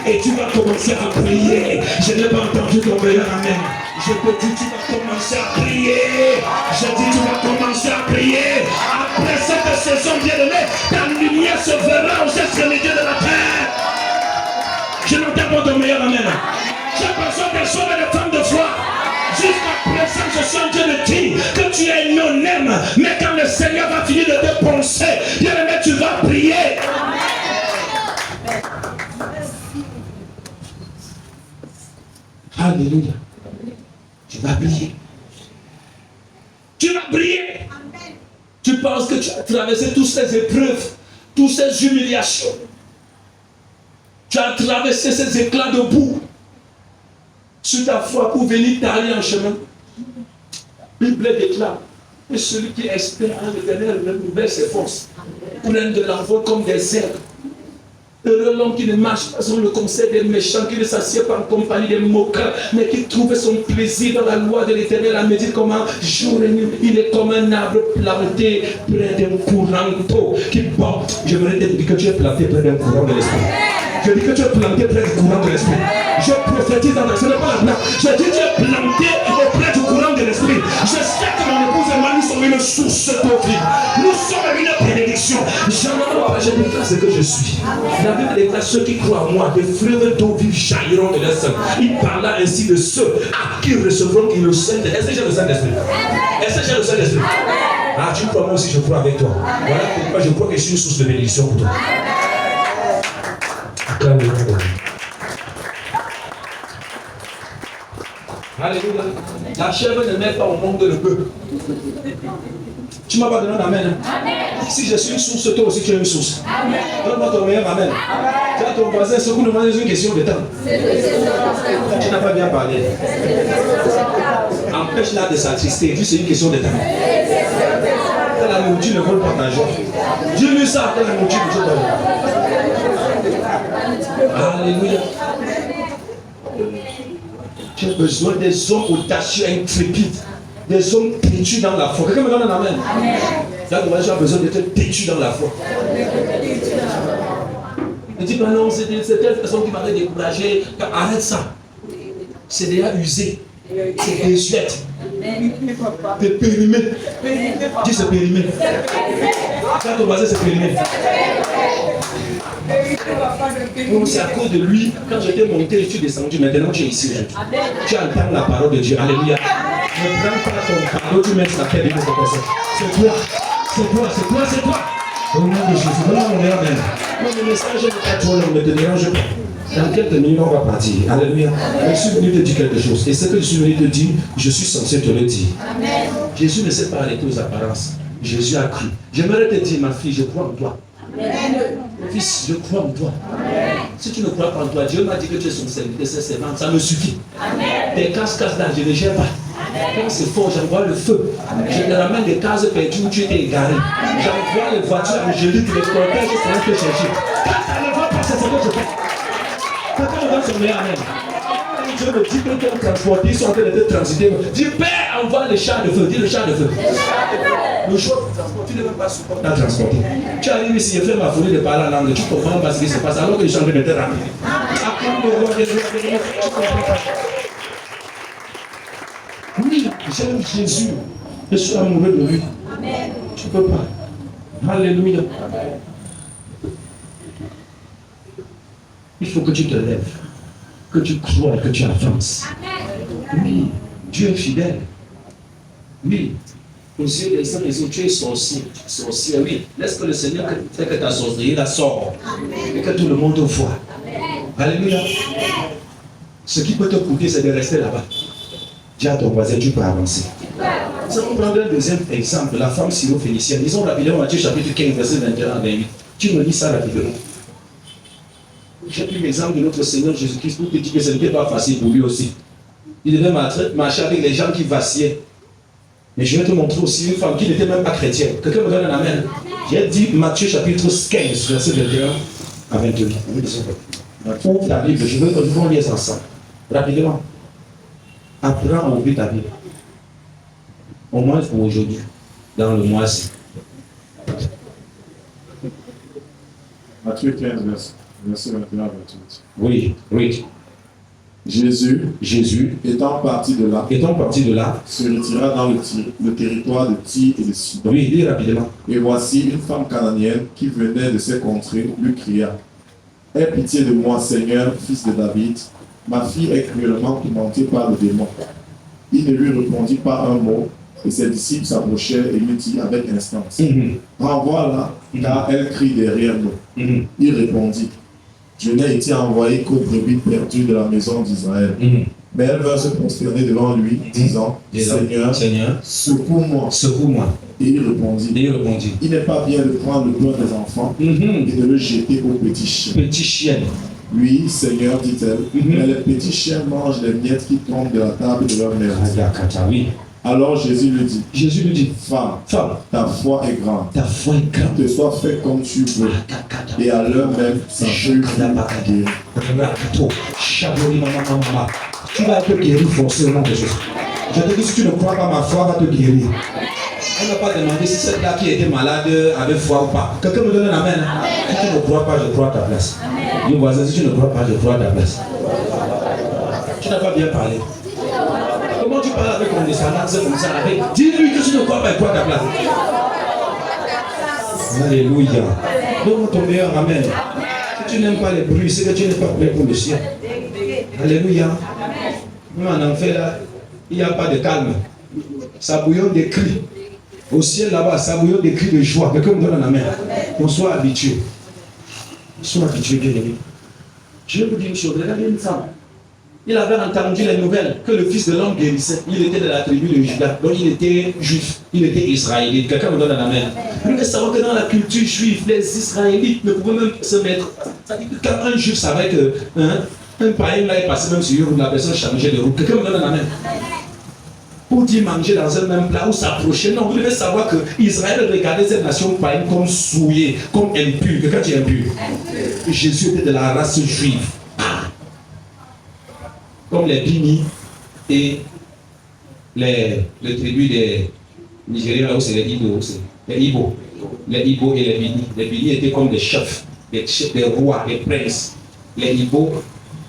et tu vas commencer à prier. Je n'ai pas entendu ton meilleur amen. Je te dis, tu vas commencer à prier. Je dis, tu vas commencer à prier. Après cette saison, bien-aimé, ta lumière se verra aux extrémités de la terre. Je n'entends pas ton meilleur amen. J'ai besoin des hommes et des femmes de foi. Jusqu'à présent, je suis en train de dire que tu es non-aime. Mais quand le Seigneur va finir de te poncer, bien-aimé, tu vas prier. Alléluia. Tu vas prier. Tu vas prier. Tu penses que tu as traversé toutes ces épreuves, toutes ces humiliations. Tu as traversé ces éclats de boue sur ta foi pour venir t'aller en chemin. Bible déclare que celui qui espère en l'Éternel renouvelle ses forces, plein de l'envol comme des herbes. Heureux l'homme qui ne marche pas selon le conseil des méchants, qui ne s'assied pas en compagnie des moqueurs, mais qui trouve son plaisir dans la loi de l'Éternel, à méditer comment jour et nuit. Il est comme un arbre planté près d'un courant d'eau qui porte. Je voudrais te dire que tu es planté près d'un courant de l'esprit. Je dis que tu es planté près du courant de l'esprit. Je prophétise dans la... Ce n'est pas la blague. Je dis que tu es planté auprès du courant de l'esprit. Je sais que mon épouse et moi, nous sommes une source d'eau vive. Nous sommes une bénédiction. Je déclare ce que je suis. La Bible déclare ceux qui croient en moi, des fleuves d'eau vive jailliront de leur sein. Il parla ainsi de ceux qui recevront le Saint-Esprit. Est-ce que j'ai le Saint-Esprit? Est-ce que j'ai le Saint-Esprit? Ah, tu crois, moi aussi je crois avec toi. Voilà pourquoi je crois que je suis une source de bénédiction pour toi. Alléluia. La chèvre ne met pas au monde le bœuf. Tu m'as pas donné un amen. Si je suis une source, toi aussi tu es une source. Donne-moi ton meilleur amen. Tu as ton voisin, ce que nous demandons, c'est une question de temps. Tu n'as pas bien parlé. Empêche-la de s'attrister. Dis c'est une question de temps. Quand la nourriture ne vole pas ta joie. Dis-lui ça, quand la nourriture ne vole pas. Alléluia. Tu as besoin des hommes audacieux, intrépides, des hommes têtus dans la foi. Quelqu'un me donne un amen. Là, tu as besoin d'être têtu dans la foi. Il dit, non, non, c'est telle personne qui m'avait découragé. Arrête ça. C'est déjà usé. C'est désuète. C'est périmé. Dis c'est périmé. Quand ton voisin c'est périmé. C'est à cause de lui, quand j'étais monté, je suis descendu, maintenant tu es ici. Tu entends la parole de Dieu. Alléluia. Ne prends pas ton fardeau, tu mets la tête de cette personne. C'est toi, c'est toi, c'est toi, c'est toi. Au nom de Jésus, voilà mon meilleur même. Le message n'est pas trop long, ne te dérange pas. Dans quelques minutes, on va partir. Alléluia. Je suis venu te dire quelque chose. Et ce que je suis venu te dire, je suis censé te le dire. Amen. Jésus ne s'est pas arrêté aux apparences. Jésus a cru. J'aimerais te dire, ma fille, je crois en toi. Mon fils, je crois en toi. Amen. Si tu ne crois pas en toi, Dieu m'a dit que tu es son serviteur, ses servantes, ça me suffit. Amen. Tes cases là, je ne les gère pas. Amen. Quand c'est fort, j'envoie le feu. Amen. Je te ramène des cases perdues où tu étais égaré. J'envoie les voitures angéliques, les cortèges qui seront te chercher. Quand ça ne va pas, c'est ce que je fais. Quelqu'un me donne son meilleur amen. Dieu me dit que tu es transporté, ils sont en train de te transiter. Dis, Père, envoie le char de feu. Dis le char de feu. Le choix de transport, tu ne veux pas supporter à transporter. Tu arrives ici, je fais ma folie de parler en langue, tu comprends pas ce qui se passe alors que je suis en train de te ramener. Oui, j'aime Jésus. Je suis amoureux de lui. Tu ne peux pas. Alléluia. Il faut que tu te lèves, que tu crois, que tu avances. Oui, Dieu est fidèle. Oui, aux yeux des uns, tu es sorcier. Sorcier, oui. Laisse que le Seigneur fait que ta sorcellerie la sort. Et que tout le monde voit. Alléluia. Ce qui peut te coûter, c'est de rester là-bas. Dis à ton voisin, tu peux avancer. Nous allons prendre un deuxième exemple, la femme syro-phénicienne. Disons rapidement Matthieu chapitre 15, verset 21 à 28. Tu me lis ça rapidement. J'ai pris l'exemple de notre Seigneur Jésus-Christ pour te dire que ce n'était pas facile pour lui aussi. Il devait marcher avec les gens qui vacillaient. Mais je vais te montrer aussi une femme qui n'était même pas chrétienne. Quelqu'un me donne un amen. J'ai dit Matthieu chapitre 15, verset 21 à 28. Ouvre ta Bible, je veux que nous lire ensemble. Rapidement. Apprends à ouvrir ta Bible. Au moins pour aujourd'hui, dans le mois-ci. Matthieu 15, verset 21 à 28. Oui, oui. Jésus, étant parti de là, se retira dans le territoire de Tyr et de Sidon. Oui, lis rapidement. Et voici une femme cananéenne qui venait de ces contrées lui cria: aie pitié de moi, Seigneur, fils de David, ma fille est cruellement tourmentée par le démon. Il ne lui répondit pas un mot, et ses disciples s'approchèrent et lui dirent avec instance: renvoie-la, car elle crie derrière nous. Il répondit: je n'ai été envoyé qu'aux brebis perdues de la maison d'Israël. Mais elle vint se prosterner devant lui, disant: Seigneur, secours-moi. Et il répondit: il n'est pas bien de prendre le pain des enfants et de le jeter aux petits chiens. Oui, Seigneur, dit-elle, mais les petits chiens mangent les miettes qui tombent de la table de leur mère. Alors Jésus lui dit, femme, ta foi est grande. ta foi est grande. Te sois fait comme tu veux. Et à l'heure même, sa fille fut guérie. Tu vas être guéri forcément de Jésus. Je te dis, si tu ne crois pas, ma foi va te guérir. On n'a pas demandé si cette là qui était malade avait foi ou pas. Quelqu'un me donne un amen. Si tu ne crois pas, je crois à ta place. Dis au voisin, si tu ne crois pas, je crois à ta place. Tu n'as pas bien parlé. Comment tu parles avec condescendance comme ça? Dis-lui que tu ne crois pas, je crois à ta place. Alléluia. Donne-moi ton meilleur amen. Si tu n'aimes pas les bruits, c'est que tu n'es pas prêt pour le ciel. Alléluia. Nous en enfer là, il n'y a pas de calme. Ça bouillonne des cris. Au ciel là-bas, ça bouillonne des cris de joie. Quelqu'un me donne la main. On soit habitué. Sois habitué, bien aimé. Je vais vous dire une chose. Regardez une femme. Il avait entendu les nouvelles que le fils de l'homme guérissait. Il était de la tribu de Juda. Donc il était juif. Il était israélite. Quelqu'un me donne la main. Vous devez savoir que dans la culture juive, les Israélites ne pouvaient même se mettre. Ça dit que quand un juif savait que un païen là est passé même sur une, la personne changeait de route. Quelqu'un me donne la main. Pour dire manger dans un même plat ou s'approcher. Non, vous devez savoir que Israël regardait cette nation païenne comme souillée, comme impure. Quelqu'un dit impur. Jésus était de la race juive. Comme les Bini et les tribus des Nigériens, là où c'est les Ibo. Les Ibo et les Bini. Les Bini étaient comme des chefs, des rois, des princes. Les Ibo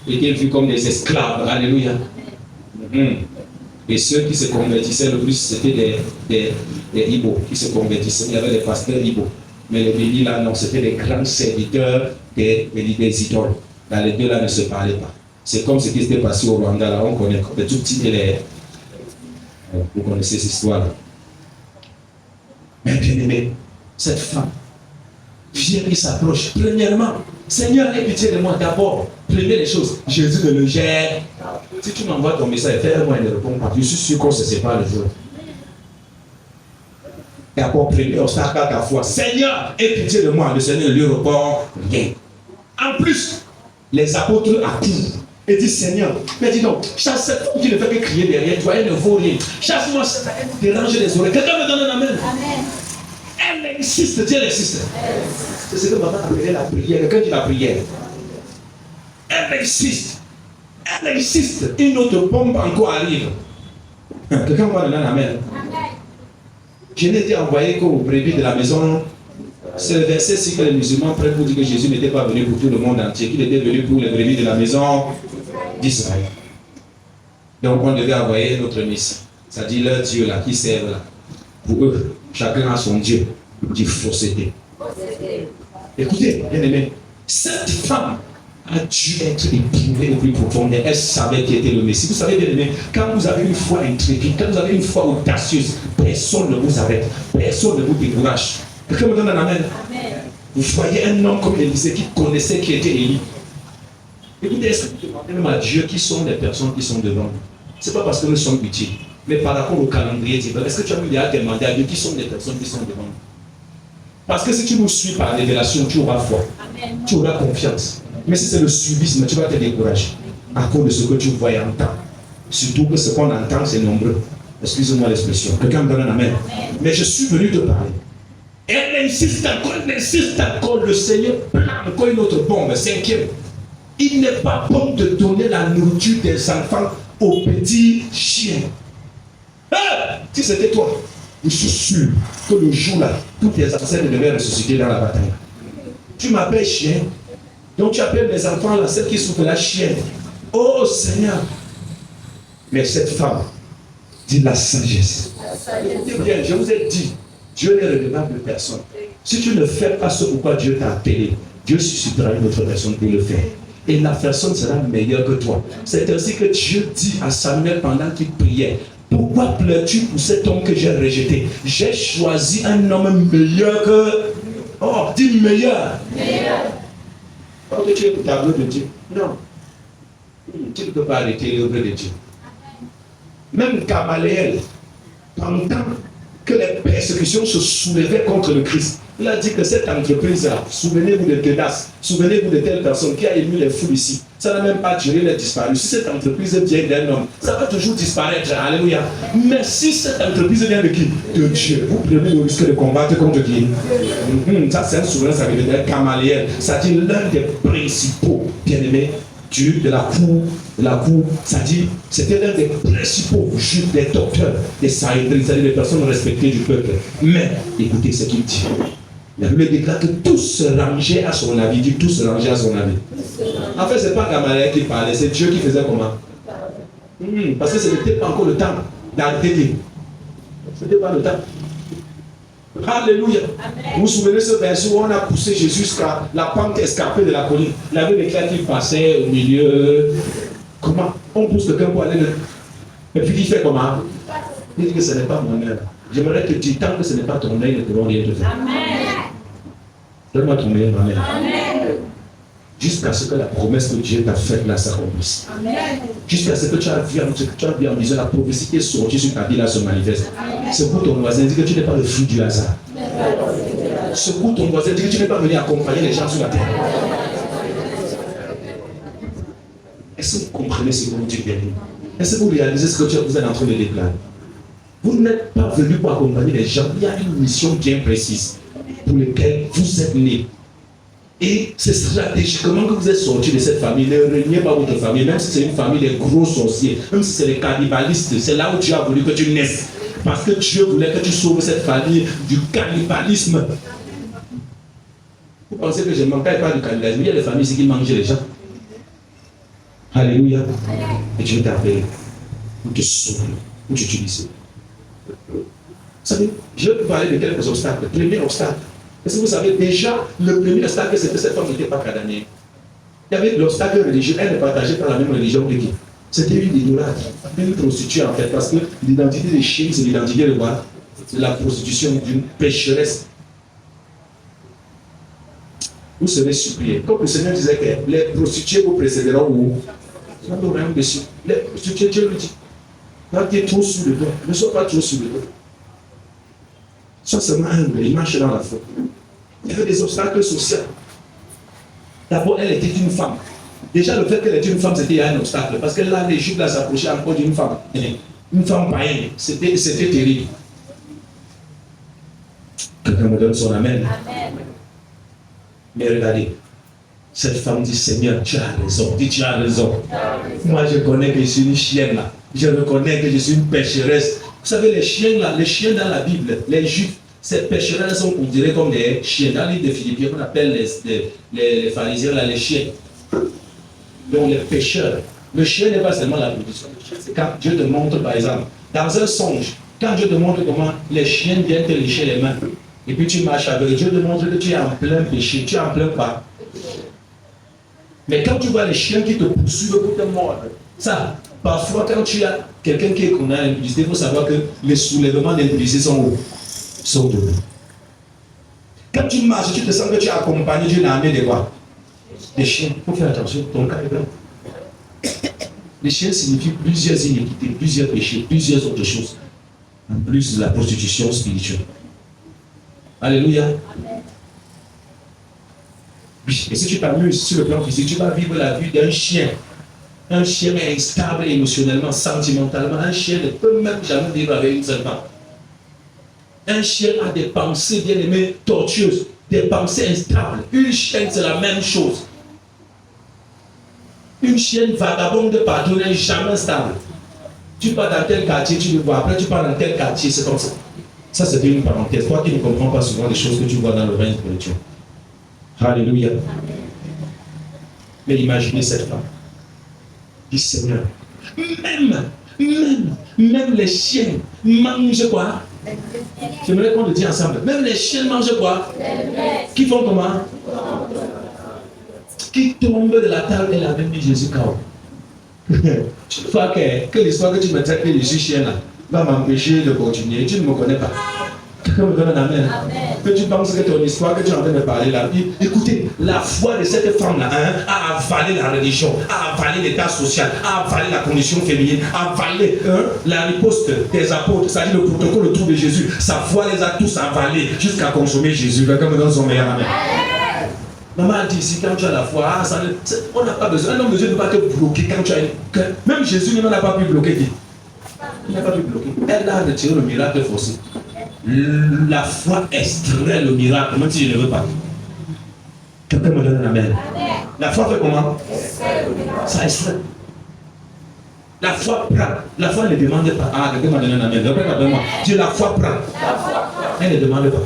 étaient vus comme des esclaves. Alléluia. Et ceux qui se convertissaient le plus, c'était des Ibo qui se convertissaient. Il y avait des pasteurs Ibo. Mais les Bini là, non, c'était des grands serviteurs des idoles. Dans les deux là, ne se parlaient pas. C'est comme ce qui s'était passé au Rwanda, là, on connaît les tout petits élèves. Vous connaissez cette histoire-là. Mais bien aimé, cette femme vient et s'approche. Premièrement, Seigneur, aie pitié de moi d'abord. Première des choses, Jésus ne le gère. Si tu m'envoies ton message, fais-moi et ne réponds pas. Je suis sûr qu'on se sépare le jour. D'abord, premier obstacle à ta foi. Seigneur, aie pitié de moi. Le Seigneur lui répond rien. En plus, les apôtres accourent. Et dit Seigneur, mais dis donc, chasse cette femme qui ne fait que crier derrière toi, elle ne vaut rien. Chasse-moi cette elle dérange les oreilles. Quelqu'un me donne un amen. Elle insiste, Dieu insiste. C'est ce que maman appelait la prière. Quelqu'un dit la prière. Elle insiste. Elle insiste. Une autre bombe encore arrive. Quelqu'un me donne un amen. Je n'ai été envoyé qu'aux brebis de la maison. C'est le verset que les musulmans prennent pour dire que Jésus n'était pas venu pour tout le monde entier, qu'il était venu pour les brebis de la maison d'Israël. Donc on devait envoyer notre mission. Ça dit leur Dieu là, qui servent là. Pour eux, chacun a son Dieu. Dit fausseté. Écoutez, bien aimé, cette femme a dû être éprouvée au plus profond. Elle savait qui était le Messie. Vous savez, bien aimé, quand vous avez une foi intrépide, quand vous avez une foi audacieuse, personne ne vous arrête, personne ne vous décourage. Quelqu'un me donne un amen. Vous voyez un homme comme Élisée qui connaissait qui était Élie. Écoutez, est-ce que vous demandez même à Dieu qui sont les personnes qui sont devant nous? Ce n'est pas parce que nous sommes utiles, mais par rapport au calendrier divin. Est-ce que tu as même déjà demandé à Dieu qui sont les personnes qui sont devant nous? Parce que si tu nous suis par révélation, tu auras foi. Amen. Tu auras confiance. Mais si c'est le subisme, tu vas te décourager à cause de ce que tu vois et entends. Surtout que ce qu'on entend, c'est nombreux. Excusez-moi l'expression. Quelqu'un me donne un amen. Mais je suis venu te parler. Elle insiste encore, le Seigneur plane encore une autre bombe, cinquième. Il n'est pas bon de donner la nourriture des enfants aux petits chiens. Si c'était toi, je suis sûr que le jour-là, tous tes ancêtres devaient ressusciter dans la bataille. Tu m'appelles chien, donc tu appelles mes enfants là, celle qui souffre la chienne. Oh Seigneur! Mais cette femme dit la sagesse. Écoutez bien, je vous ai dit, Dieu n'est redevable de personne. Si tu ne fais pas ce pourquoi Dieu t'a appelé, Dieu suscitera une autre personne pour le faire. Et la personne sera meilleure que toi. C'est ainsi que Dieu dit à Samuel pendant qu'il priait, pourquoi pleures-tu pour cet homme que j'ai rejeté? J'ai choisi un homme meilleur que... Oh, dis meilleur. Meilleur. Pas que tu es le tableau de Dieu. Non. Tu ne peux pas arrêter l'œuvre de Dieu. Même Gamaliel, pendant que les persécutions se soulevaient contre le Christ, il a dit que cette entreprise-là, souvenez-vous de Tédas, souvenez-vous de telle personne qui a ému les foules ici. Ça n'a même pas duré, elle est disparue. Si cette entreprise vient d'un homme, ça va toujours disparaître. Alléluia. Mais si cette entreprise vient de qui? De Dieu. Vous prenez le risque de combattre contre qui? Ça, c'est un souverain, ça veut dire Gamaliel. Ça dit l'un des principaux bien-aimés de la cour, ça dit, c'était l'un des principaux juifs, des docteurs, des saïdres, c'est-à-dire des personnes respectées du peuple. Mais, écoutez ce qu'il dit. La Bible déclare que tous se rangeaient à son avis. Dit tous se rangeaient à son avis. En fait, ce n'est pas Gamaliel qui parlait, c'est Dieu qui faisait comment? Parce que ce n'était pas encore le temps d'arrêter. Ce n'était pas le temps. Alléluia. Vous vous souvenez de ce verset où on a poussé Jésus jusqu'à la pente escarpée de la colline. La Bible déclare qu'il passait au milieu. Comment? On pousse quelqu'un pour aller. Et puis il fait comment? Il dit que ce n'est pas mon œuvre. J'aimerais te dire, tant que ce n'est pas ton œuvre, ne te rien te faire. Amen. Donne-moi ton œuvre. Amen. Amen. Jusqu'à ce que la promesse que Dieu t'a faite là s'accomplisse. Jusqu'à ce que tu as vu en vision, la prophétie qui est sortie sur ta vie là se manifeste. Secoue ton voisin, dis que tu n'es pas le fruit du hasard. Secoue ton voisin, dis que tu n'es pas venu accompagner les gens sur la terre. Est-ce que vous comprenez ce que vous dites bien? Est-ce que vous réalisez ce que vous êtes en train de déclarer? Vous n'êtes pas venu pour accompagner les gens. Il y a une mission bien précise pour laquelle vous êtes nés. Et c'est stratégiquement que vous êtes sortis de cette famille. Ne reniez pas votre famille, même si c'est une famille de gros sorciers, même si c'est les cannibalistes. C'est là où Dieu a voulu que tu naisses. Parce que Dieu voulait que tu sauves cette famille du cannibalisme. Vous pensez que je ne manque pas du cannibalisme? Il y a des familles ici qui mangent les gens. Alléluia. Et Dieu t'a appelé pour te sauver, pour t'utiliser. Vous savez, je vais vous parler de quelques obstacles. Le premier obstacle. Est-ce que vous savez déjà, le premier obstacle, c'est que cette femme n'était pas cananéenne. Il y avait l'obstacle religieux, elle ne partageait pas la même religion que qui. C'était une idolâtre, une prostituée en fait, parce que l'identité des chiens, c'est l'identité de quoi? C'est la prostitution d'une pécheresse. Vous serez suppliés. Comme le Seigneur disait que les prostituées vous précéderont où? Dans le royaume des cieux. Les prostituées, Dieu lui dit, quand tu es trop sous le dos, ne sois pas trop sous le dos. Sois seulement humble, il marche dans la foi. Il y avait des obstacles sociaux. D'abord, elle était une femme. Déjà, le fait qu'elle était une femme, c'était un obstacle. Parce que là, les Juifs s'approchaient encore d'une femme. Une femme païenne. C'était terrible. Quelqu'un me donne son amen. Amen. Mais regardez, cette femme dit, Seigneur, tu as raison. Dis, tu as raison. Moi, je connais que je suis une chienne là. Je reconnais que je suis une pécheresse. Vous savez, les chiens là, les chiens dans la Bible, les Juifs, ces péchereurs sont considérés comme des chiens. Dans le livre de Philippiens, on appelle les pharisiens là, les chiens. Donc les pécheurs. Le chien n'est pas seulement la position. C'est quand Dieu te montre, par exemple, dans un songe, quand Dieu te montre comment les chiens viennent te lécher les mains, et puis tu marches avec Dieu, te montre que tu es en plein péché, tu es en plein pas. Mais quand tu vois les chiens qui te poursuivent pour te mordre, ça, parfois quand tu as quelqu'un qui est condamné à l'impudicité, il faut savoir que les soulèvements d'impudicité sont où? Sont debout. Quand tu marches, tu te sens que tu es accompagné d'une armée de quoi? Des chiens. Il faut faire attention, ton cas est blanc. Les chiens signifient plusieurs iniquités, plusieurs péchés, plusieurs autres choses. En plus de la prostitution spirituelle. Alléluia. Amen. Oui, et si tu t'amuses sur le plan physique, tu vas vivre la vie d'un chien. Un chien est instable émotionnellement, sentimentalement. Un chien ne peut même jamais vivre avec une seule femme. Un chien a des pensées bien aimées, tortueuses, des pensées instables. Une chienne, c'est la même chose. Une chienne vagabonde partout n'est jamais stable. Tu pars dans tel quartier, tu le vois. Après, tu pars dans tel quartier, c'est comme ça. Ça, c'est une parenthèse. Toi qui ne comprends pas souvent les choses que tu vois dans le règne de Dieu. Alléluia. Mais imaginez cette femme. Dis Seigneur, même les chiens mangent quoi? J'aimerais qu'on le dise ensemble. Même les chiens mangent quoi? Qui font comment? Qui tombent de la table et la même dit Jésus KO. Tu crois que l'histoire que tu me traites que je suis chien là va m'empêcher de continuer. Tu ne me connais pas. Quelqu'un me donne un amen. Que tu penses que ton histoire que tu es en train de parler là. Écoutez, la foi de cette femme-là a avalé la religion, a avalé l'état social, a avalé la condition féminine, a avalé la riposte des apôtres, c'est-à-dire le protocole autour de Jésus. Sa foi les a tous avalés jusqu'à consommer Jésus. Quelqu'un me donne son meilleur amen. Maman a dit ici, quand tu as la foi, on n'a pas besoin. Un homme de Dieu ne va pas te bloquer quand tu as une. Même Jésus n'a pas pu bloquer. Il n'a pas pu bloquer. Elle a retiré le miracle forcé. La foi extrait le miracle, même si je ne veux pas. Quelqu'un me donne un amen. La foi fait comment? Ça extrait. La foi prend. La foi ne demande pas. Ah, quelqu'un m'a donné un amen. Moi. Dis la foi prend. Elle ne demande pas.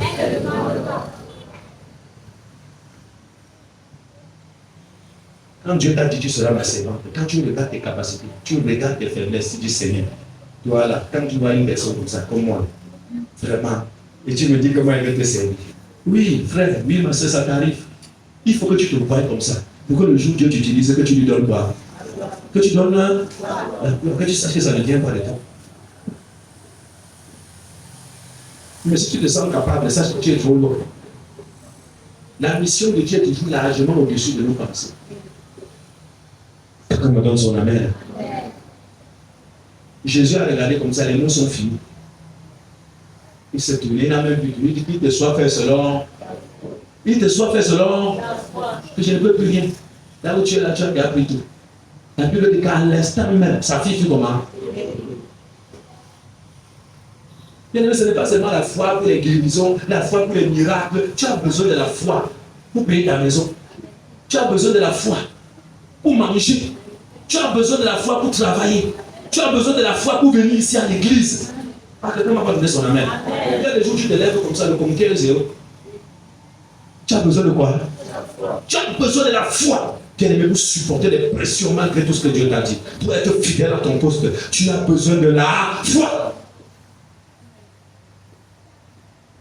Quand Dieu t'a dit tu seras ma servante, quand tu regardes tes capacités, tu regardes tes faiblesses, tu dis Seigneur, voilà, quand tu vois une personne comme ça, comme moi, vraiment, et tu me dis comment elle veut te servir. Oui, frère, oui, ma soeur, ça t'arrive. Il faut que tu te voies comme ça. Pour que le jour où Dieu t'utilise, que tu lui donnes quoi? Que tu donnes, que tu saches que ça ne vient pas de toi. Mais si tu te sens capable, sache que tu es trop loin. La mission de Dieu est toujours largement au-dessus de nos pensées. Quelqu'un me donne son amen. Jésus a regardé comme ça, les mots sont finis. Il s'est tourné, il n'a même plus tout. Il dit qu'il te soit fait selon. Il te soit fait selon. Que je ne peux plus rien. Là où tu es là, tu as appris tout. La Bible dit qu'à l'instant même, sa fille fut comment? Bien aimé, ce n'est pas seulement la foi pour les guérisons, la foi pour les miracles. Tu as besoin de la foi pour payer ta maison. Tu as besoin de la foi pour manger. Tu as besoin de la foi pour travailler. Tu as besoin de la foi pour venir ici à l'église. Ah, quelqu'un m'a pas donné son amen. Il y a des jours où tu te lèves comme ça, le communiqué est zéro. Tu as besoin de quoi? Tu as besoin de la foi. Bien-aimé, pour supporter les pressions malgré tout ce que Dieu t'a dit. Pour être fidèle à ton poste, tu as besoin de la foi.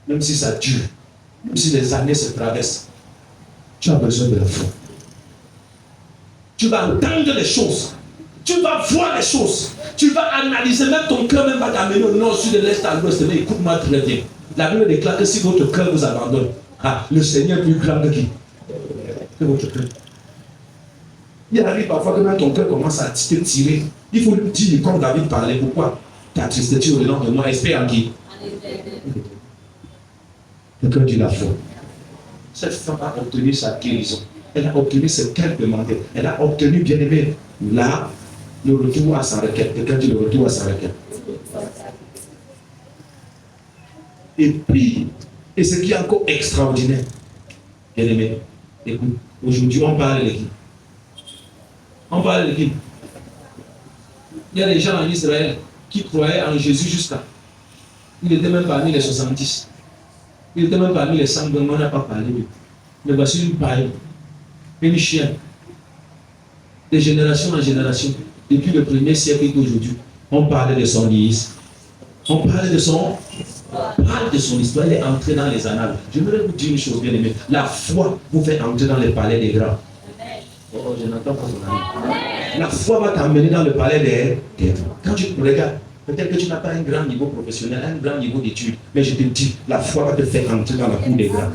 Même si ça dure, même si les années se traversent, tu as besoin de la foi. Tu vas entendre les choses. Tu vas voir les choses. Tu vas analyser. Même ton cœur même va t'amener au nord, sud, de l'est, à l'ouest. Mais écoute-moi très bien. La Bible déclare que si votre cœur vous abandonne, le Seigneur est plus grand que qui? Que votre cœur. Il arrive parfois que même ton cœur commence à te tirer. Il faut lui dire, comme David parlait, pourquoi ta tristesse au-dedans de moi, espère en qui? Quelqu'un dit la foi. Cette femme a obtenu sa guérison. Elle a obtenu ce qu'elle demandait. Elle a obtenu, bien aimé, là, le retour à sa requête. Quelqu'un dit le retour à sa requête. Et puis, et ce qui est encore extraordinaire, bien aimé, écoute, aujourd'hui on parle de qui? On parle de qui? Il y a des gens en Israël qui croyaient en Jésus jusqu'à. Il était même parmi les 70. Il était même parmi les 100, mais on n'a pas parlé de lui. Mais voici une paille, une chienne, de génération en génération, depuis le 1er siècle et aujourd'hui, on parlait de son déisme. On parlait de son histoire, elle est entrée dans les annales. Je voudrais vous dire une chose, bien aimée. La foi vous fait entrer dans les palais des grands. Oh, je n'entends pas son ami. La foi va t'amener dans le palais des grands. Quand tu regardes, peut-être que tu n'as pas un grand niveau professionnel, un grand niveau d'études, mais je te dis, la foi va te faire entrer dans la cour des grands.